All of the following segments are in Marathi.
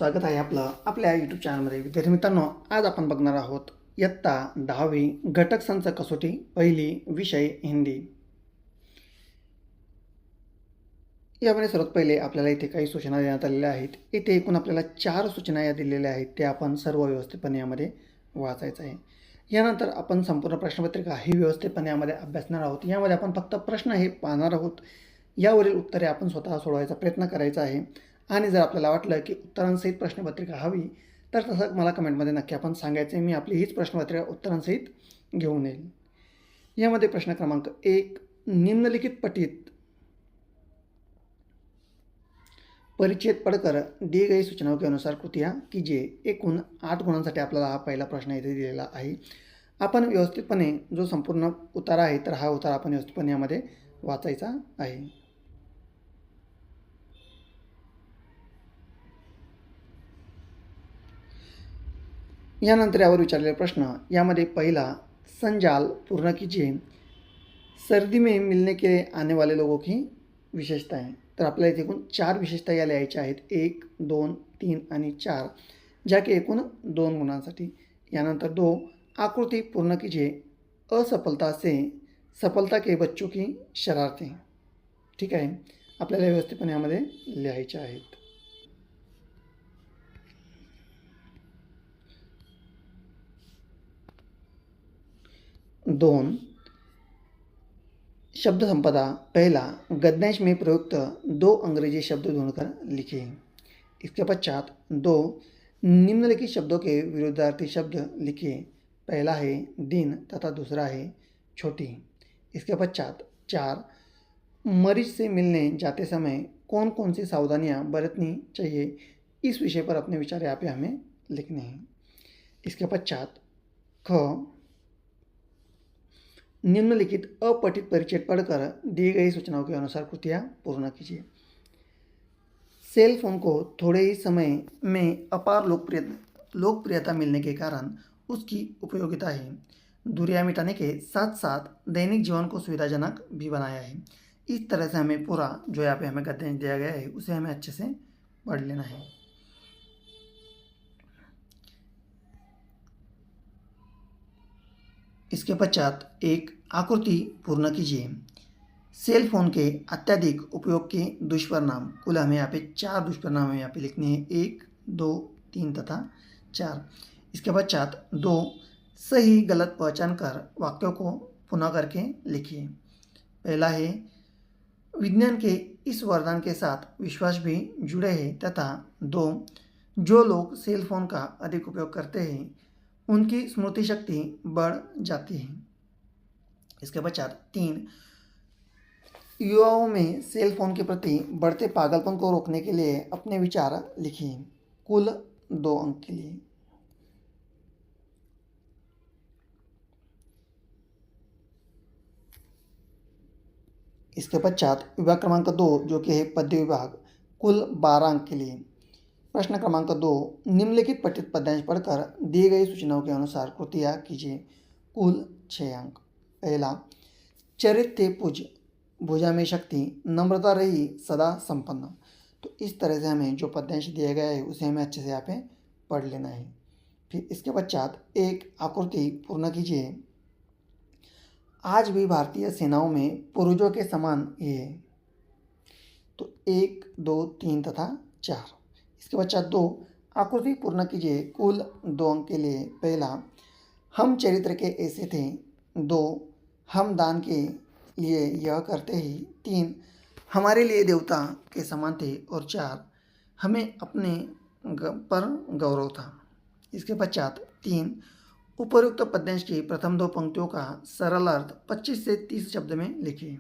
स्वागत आहे आपल्या यूट्यूब चॅनलमध्ये. विद्यार्थी मित्रांनो, आज आपण बघणार आहोत इयत्ता 10वी घटक संच कसोटी पहिली विषय हिंदी. यामध्ये सर्वात पहिले आपल्याला इथे काही सूचना देण्यात आलेल्या आहेत. इथे एकूण आपल्याला 4 सूचना या दिलेल्या आहेत. त्या आपण सर्व व्यवस्थितपणे यामध्ये वाचायचं आहे. यानंतर आपण संपूर्ण प्रश्नपत्रिका ही व्यवस्थितपणे यामध्ये अभ्यासणार आहोत. यामध्ये आपण फक्त प्रश्न हे पाहणार आहोत. यावरील उत्तरे आपण स्वतः सोडवायचा प्रयत्न करायचा आहे. आणि जर आपल्याला वाटलं की उत्तरांसहित प्रश्नपत्रिका हवी तर तसं मला कमेंटमध्ये नक्की आपण सांगायचं आहे. मी आपली हीच प्रश्नपत्रिका उत्तरांसहित घेऊन येईल. यामध्ये प्रश्न क्रमांक 1, निम्नलिखित पठित परिच्छेद पढ़कर दिए गई सूचनाओं के अनुसार कृतियाँ कीजिए. एकूण 8 गुणांसाठी आपल्याला हा पहिला प्रश्न इथे दिलेला आहे. आपण व्यवस्थितपणे जो संपूर्ण उतारा आहे तर हा उतारा आपण व्यवस्थितपणे यामध्ये वाचायचा आहे. यानंतर यावर विचारलेला प्रश्न, यामध्ये पहिला, संजाल पूर्ण कीजिए. सर्दी में मिलने के आने वाले लोगों की विशेषताएं. तर आपल्याला इथे एकूण 4 विशेषता या लिहायच्या आहेत. 1, 2, 3 आणि 4, ज्या की एकूण 2 गुणांसाठी. यानंतर 2, आकृति पूर्ण कीजिए. असफलता से सफलता के बच्चों की शरारतें. ठीक आहे, आपल्याला व्यवस्थितपणे यामध्ये लिहायच्या आहेत. 2, शब्द संपदा. पहला, गद्यांश में प्रयुक्त 2 अंग्रेजी शब्द ढूंढकर लिखिए. इसके पश्चात 2, निम्नलिखित शब्दों के विरुद्धार्थी शब्द लिखिए. पहला है दिन तथा दूसरा है छोटी. इसके पश्चात 4, मरीज से मिलने जाते समय कौन कौन सी सावधानियां बरतनी चाहिए, इस विषय पर अपने विचार यहाँ पे हमें लिखने हैं. इसके पश्चात ख, निम्नलिखित अपठित परिच्छेद पढ़कर दी गई सूचनाओं के अनुसार कृतियाँ पूर्ण कीजिए. सेल फोन को थोड़े ही समय में अपार लोकप्रियता मिलने के कारण उसकी उपयोगिता है. दूरियां मिटाने के साथ साथ दैनिक जीवन को सुविधाजनक भी बनाया है. इस तरह से हमें पूरा जो यहाँ पे हमें गद्यांश दिया गया है उसे हमें अच्छे से पढ़ लेना है. इसके पश्चात 1, आकृति पूर्ण कीजिए. सेल फोन के अत्यधिक उपयोग के दुष्परिणाम. कुल हमें यहाँ पे 4 दुष्परिणाम हमें यहाँ पे लिखने हैं. 1, 2, 3 तथा 4. इसके पश्चात 2, सही गलत पहचान कर वाक्यों को पुनः करके लिखिए. पहला है, विज्ञान के इस वरदान के साथ विश्वास भी जुड़े हैं तथा 2, जो लोग सेल फोन का अधिक उपयोग करते हैं उनकी स्मृति शक्ति बढ़ जाती है. इसके पश्चात 3, युवाओं में सेल फोन के प्रति बढ़ते पागलपन को रोकने के लिए अपने विचार लिखिए. कुल 2 अंक के लिए. इसके पश्चात विभाग क्रमांक 2 जो कि है पद्य विभाग, कुल 12 अंक के लिए. प्रश्न क्रमांक 2, निम्नलिखित पठित पद्यांश पढ़कर दिए गई सूचनाओं के अनुसार कृतियाँ कीजिए. कुल 6 अंक. पहला, चरित थे पूज, भुजा में शक्ति, नम्रता रही सदा संपन्न. तो इस तरह से हमें जो पद्यांश दिया गया है उसे हमें अच्छे से यहाँ पे पढ़ लेना है. फिर इसके पश्चात 1, आकृति पूर्ण कीजिए. आज भी भारतीय सेनाओं में पूर्वजों के समान ये है. तो 1, 2, 3 तथा 4. इसके पश्चात 2, आकृति पूर्ण कीजिए. कुल 2 अंक के लिए. पहला, हम चरित्र के ऐसे थे. 2, हम दान के लिए यह करते ही. 3, हमारे लिए देवता के समान थे. और 4, हमें अपने पर गौरव था. इसके पश्चात 3, उपर्युक्त पद्यांश की प्रथम 2 पंक्तियों का सरल अर्थ 25 से 30 शब्द में लिखिए.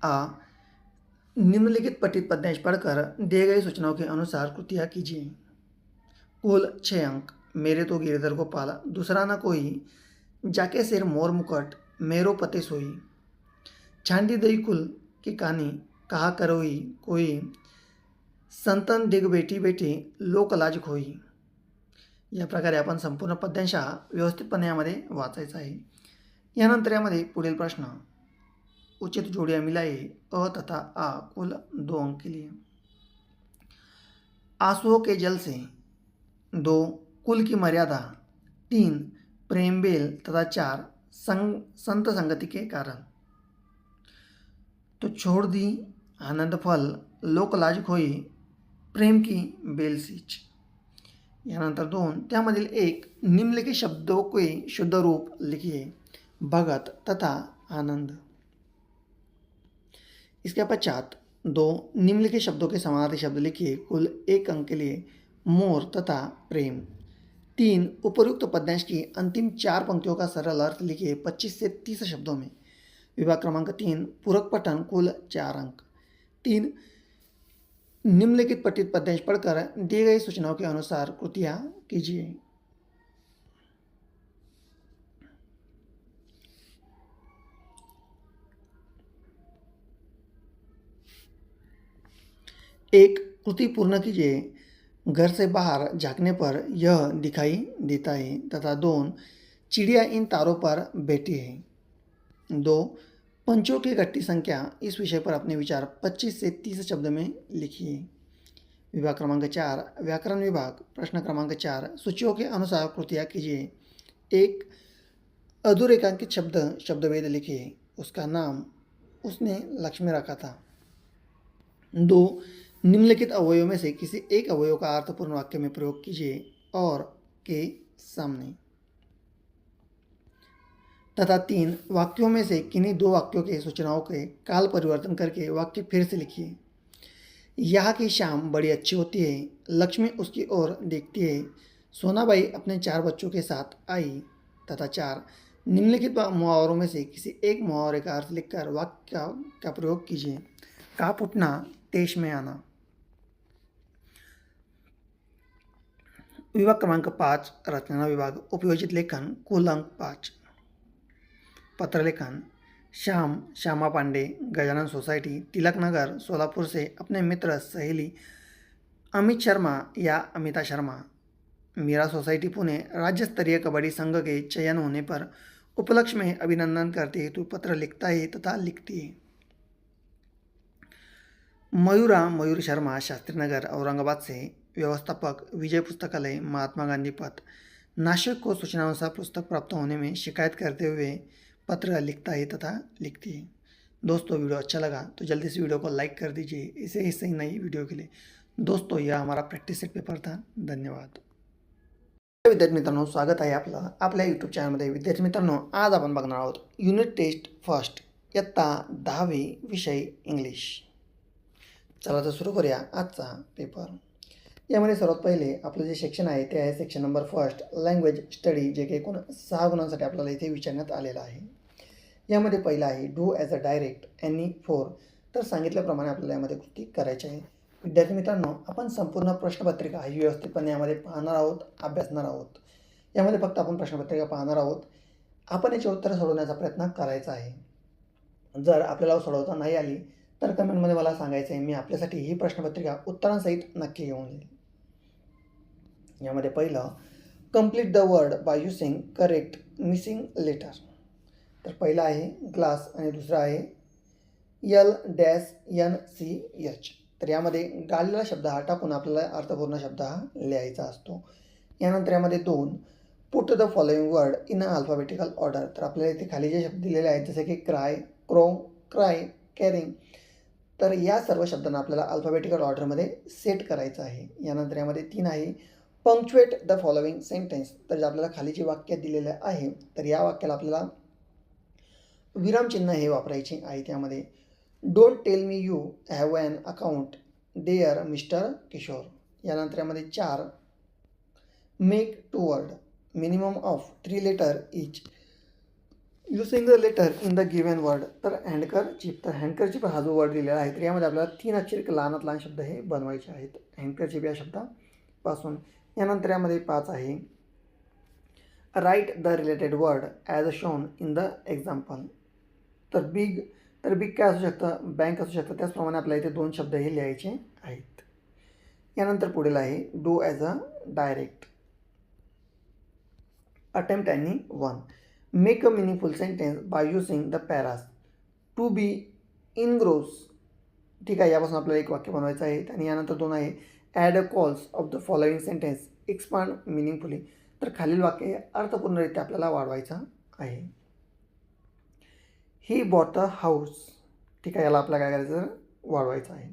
आ, निम्नलिखित पठित पद्यांश पढ़कर दिए गए सूचनाओं के अनुसार कृतियाँ कीजिए. कुल 6 अंक. मेरे तो गिरधर को पाला, दूसरा न कोई, जाके सिर मोर मुकट, मेरो पते सोई, छांडी दई कुल की कहानी, कहा करोई कोई, संतन दिग बेटी बेटी, लोक लाज खोई. या प्रकारे आपण संपूर्ण पद्यांश हा व्यवस्थितपणे यामध्ये वाचायचा आहे. यानंतर यामध्ये पुढील प्रश्न, उचित जोड़ियाँ मिलाइए. अ तथा आ, कुल 2 अंक के लिए. आंसुओं के जल से, 2 कुल की मर्यादा, 3 प्रेम बेल तथा 4 संत संगति के कारण। तो छोड़ दी आनंद फल, लोकलाज खोई, प्रेम की बेल सींच। यानंतर 2 त्यामधील एक निम्नलिखित शब्दों के शुद्ध रूप लिखिए, भगत तथा आनंद। इसके पश्चात 2 निम्नलिखित शब्दों के समानार्थी शब्द लिखिए, कुल 1 अंक के लिए, मोर तथा प्रेम। 3 उपर्युक्त पद्यांश की अंतिम 4 पंक्तियों का सरल अर्थ लिखिए 25 से 30 शब्दों में। विभाग क्रमांक 3 पूरक पठन, कुल 4 अंक। 3 निम्नलिखित पठित पद्यांश पढ़कर दी गई सूचनाओं के अनुसार कृतियां कीजिए। एक कृति पूर्ण कीजिए, घर से बाहर झांकने पर यह दिखाई देता है तथा 2 चिड़िया इन तारों पर बैठी है। 2 पंचों की घटती संख्या, इस विषय पर अपने विचार 25 से 30 शब्द में लिखिए। विभाग क्रमांक 4 व्याकरण विभाग, प्रश्न क्रमांक 4 सूचियों के अनुसार कृतियाँ कीजिए। 1 अधोरेखांकित शब्द शब्दभेद लिखिए, उसका नाम उसने लक्ष्मी रखा था। 2 निम्नलिखित अवयवों में से किसी एक अवयव का अर्थपूर्ण वाक्य में प्रयोग कीजिए और के सामने। तथा 3 वाक्यों में से किन्हीं 2 वाक्यों के सूचनाओं के काल परिवर्तन करके वाक्य फिर से लिखिए। यहाँ की शाम बड़ी अच्छी होती है, लक्ष्मी उसकी ओर देखती है, सोनाबाई अपने 4 बच्चों के साथ आई। तथा 4 निम्नलिखित मुहावरों में से किसी एक मुहावरे का अर्थ लिखकर वाक्य का प्रयोग कीजिए। काप उठना, तेज में आना। विभाग क्रमांक 5 रचना विभाग, उपयोजित लेखन, कुल अंक 5। पत्र लेखन, श्याम श्यामा पांडे, गजानन सोसाइटी, तिलक नगर, सोलापुर से अपने मित्र सहेली अमित शर्मा या अमिता शर्मा, मीरा सोसाइटी पुणे, राज्य स्तरीय कबड्डी संघ के चयन होने पर उपलक्ष्य में अभिनंदन करते हेतु पत्र लिखता है तथा लिखती है। मयूरा मयूर शर्मा, शास्त्री नगर, औरंगाबाद से व्यवस्थापक, विजय पुस्तकालय, महात्मा गांधी पथ, नासिक को सूचनानुसार पुस्तक प्राप्त होने में शिकायत करते हुए पत्र लिखता है तथा लिखती है। दोस्तों वीडियो अच्छा लगा तो जल्दी से वीडियो को लाइक कर दीजिए, इसे ही सही नई वीडियो के लिए। दोस्तों यह हमारा प्रॅक्टिस सेट पेपर था। धन्यवाद। विद्यार्थी मित्रांनो, स्वागत आहे आपल्या यूट्यूब चॅनलमध्ये। विद्यार्थी मित्रांनो, आज आपण बघणार आहोत युनिट टेस्ट फर्स्ट, इयत्ता 10वी, विषय इंग्लिश। चला तर सुरू करूया आजचा पेपर। यामध्ये सर्वात पहिले आपलं जे सेक्शन आहे ते आहे section number first, language study, जे काही एकूण 6 गुणांसाठी आपल्याला इथे विचारण्यात आलेलं आहे। यामध्ये पहिला आहे do as a direct any 4। तर सांगितल्याप्रमाणे आपल्याला यामध्ये कृती करायची आहे। विद्यार्थी मित्रांनो, आपण संपूर्ण प्रश्नपत्रिका ही व्यवस्थितपणे यामध्ये पाहणार आहोत, अभ्यासणार आहोत। यामध्ये फक्त आपण प्रश्नपत्रिका पाहणार आहोत, आपण याची उत्तरं सोडवण्याचा प्रयत्न करायचा आहे। जर आपल्याला सोडवता नाही आली तर कमेंटमध्ये मला सांगायचं आहे, मी आपल्यासाठी ही प्रश्नपत्रिका उत्तरांसहित नक्की घेऊन येईल। यामध्ये पहिलं complete the word by using correct missing letter. तर पहिला आहे ग्लास आणि दुसरा आहे LNCH। तर यामध्ये गाळलेला शब्द हा टाकून आपल्याला अर्थपूर्ण शब्द हा लिहायचा असतो। यानंतर यामध्ये 2 put the following word in a alphabetical order. तर आपल्याला इथे खाली जे शब्द दिलेले आहेत जसे की क्राय, क्रो, क्राय, कॅरिंग, तर या सर्व शब्दांना आपल्याला अल्फाबेटिकल ऑर्डरमध्ये सेट करायचं आहे। यानंतर यामध्ये 3 आहे पंक्च्युएट द फॉलोइंग सेंटेन्स। तर आपल्याला खाली जे वाक्य दिलेले आहे तर या वाक्याला आपल्याला विरामचिन्ह हे वापरायचे आहे। त्यामध्ये don't tell me you have an account there mister Kishore. यानंतर यामध्ये 4 make 2 word, minimum of 3 letter each, using the letter in the given word. तर हँडकरचीप, तर हँडकरचीप हा जो वर्ड दिलेला आहे तर यामध्ये आपल्याला 3 अक्षरी लहानात लहान शब्द हे बनवायचे आहेत हँडकरचीप या शब्दापासून। यानंतर यामध्ये 5 आहे write the related word as shown in the example. तर बिग काय असू शकतं, बँक असू शकतं, त्याचप्रमाणे आपल्याला इथे 2 शब्द हे लिहायचे आहेत। यानंतर पुढील आहे do as a direct, attempt any 1, make a meaningful sentence by using the paras, to be engross. ठीक आहे, यापासून आपल्याला एक वाक्य बनवायचं आहे। आणि यानंतर 2 आहे add clauses of the following sentence expand meaningfully. तर खालील वाक्य अर्थपूर्णरित्या आपल्याला वाढवायचं आहे. He bought a house. ठीक आहे, याला आपल्याला काय करायचं वाढवायचं आहे.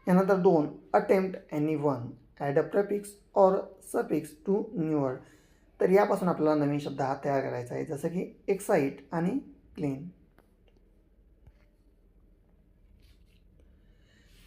यानंतर 2 attempt any one add a prefix or suffix to new word. तर यापासून आपल्याला नवीन शब्द हा तयार करायचा आहे, जसं की एक्साइट आणि क्लीन.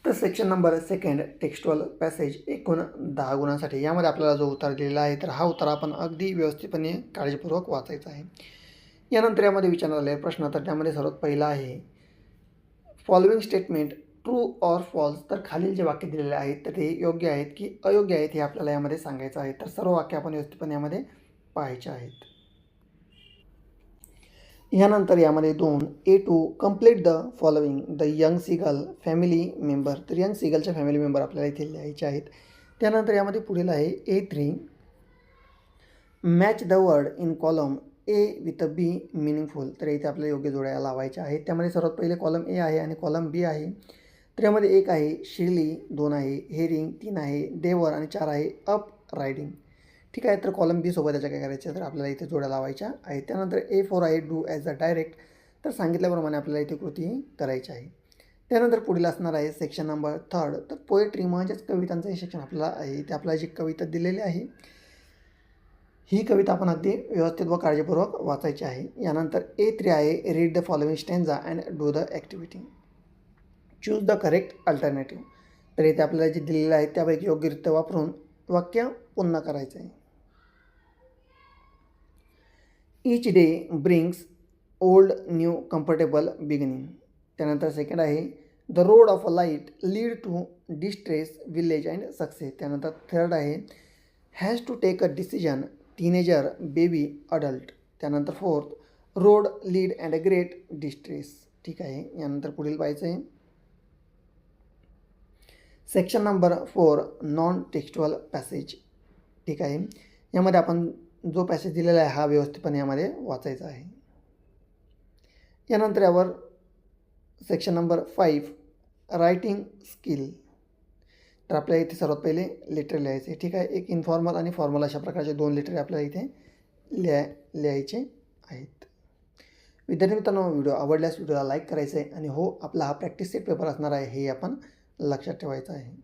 तर सेक्शन नंबर 2 टेक्स्टुअल पॅसेज एकूण 10 गुणांसाठी. यामध्ये आपल्याला जो उतार दिलेला आहे तर हा उतार आपण अगदी व्यवस्थितपणे काळजीपूर्वक वाचायचा आहे. यानंतर यामध्ये विचारण्यात आलेले प्रश्न, तर त्यामध्ये सर्वात पहिला आहे following statement true or false. तर खालील जे वाक्य दिलेले आहेत तर ते योग्य आहेत की अयोग्य आहेत हे आपल्याला यामध्ये सांगायचं आहे. तर सर्व वाक्य आपण व्यवस्थितपणे यामध्ये पाहायचे आहेत. यानंतर यामध्ये 2 A2 complete the following the young seagull family member. तर यंग सीगलच्या फॅमिली मेंबर आपल्याला इथे लिहायचे आहेत. त्यानंतर यामध्ये पुढील आहे A3 match the word in column A with a B meaningful. तर इथे आपल्याला योग्य जोड्या लावायच्या आहेत. त्यामध्ये सर्वात पहिले कॉलम A आहे आणि कॉलम B आहे. तर यामध्ये 1 आहे शिरली, 2 आहे हेरिंग, 3 आहे देवर आणि 4 आहे अप रायडिंग. ठीक आहे, तर कॉलम बी सोबत त्याच्या काय करायचं तर आपल्याला इथे जोड्या लावायच्या आहेत. त्यानंतर A4 आहे डू ॲज अ डायरेक्ट. तर सांगितल्याप्रमाणे आपल्याला इथे कृती करायची आहे. त्यानंतर पुढील असणार आहे सेक्शन नंबर 3 तर पोएट्री म्हणजेच कवितांचं हे सेक्शन आपल्याला आहे. इथे आपल्याला जी कविता दिलेली आहे ही कविता आपण अगदी व्यवस्थित व काळजीपूर्वक वाचायची आहे. यानंतर A3 आहे read the following stanza and do the activity. Choose the correct alternative. तर इथे आपल्याला जे दिलेलं आहे त्यापैकी योग्यरित्या वापरून वाक्य पुन्हा करायचं आहे. Each day brings old new comfortable beginning. त्यानंतर सेकंड आहे the road of a light lead to distress village and success. त्यानंतर थर्ड आहे has to take a decision teenager baby adult. त्यानंतर fourth road lead and a great distress. ठीक आहे, यानंतर पुढील पाहायचं आहे section number 4 non textual passage. ठीक आहे, यामध्ये आपण जो पॅसेज दिलेला आहे हा व्यवस्थितपणे यामध्ये वाचायचा आहे. यानंतर यावर सेक्शन नंबर 5 रायटिंग स्किल. तर आपल्याला इथे सर्वात पहिले लेटर लिहायचे. ठीक आहे, एक इन्फॉर्मल आणि फॉर्मल अशा प्रकारचे 2 लेटर आपल्याला इथे लिहायचे आहेत. विद्यार्थी मित्रांनो, व्हिडिओ आवडल्यास व्हिडिओला लाईक करायचं आहे आणि हो आपला हा प्रॅक्टिस सेट पेपर असणार आहे हे आपण लक्षात ठेवायचं आहे.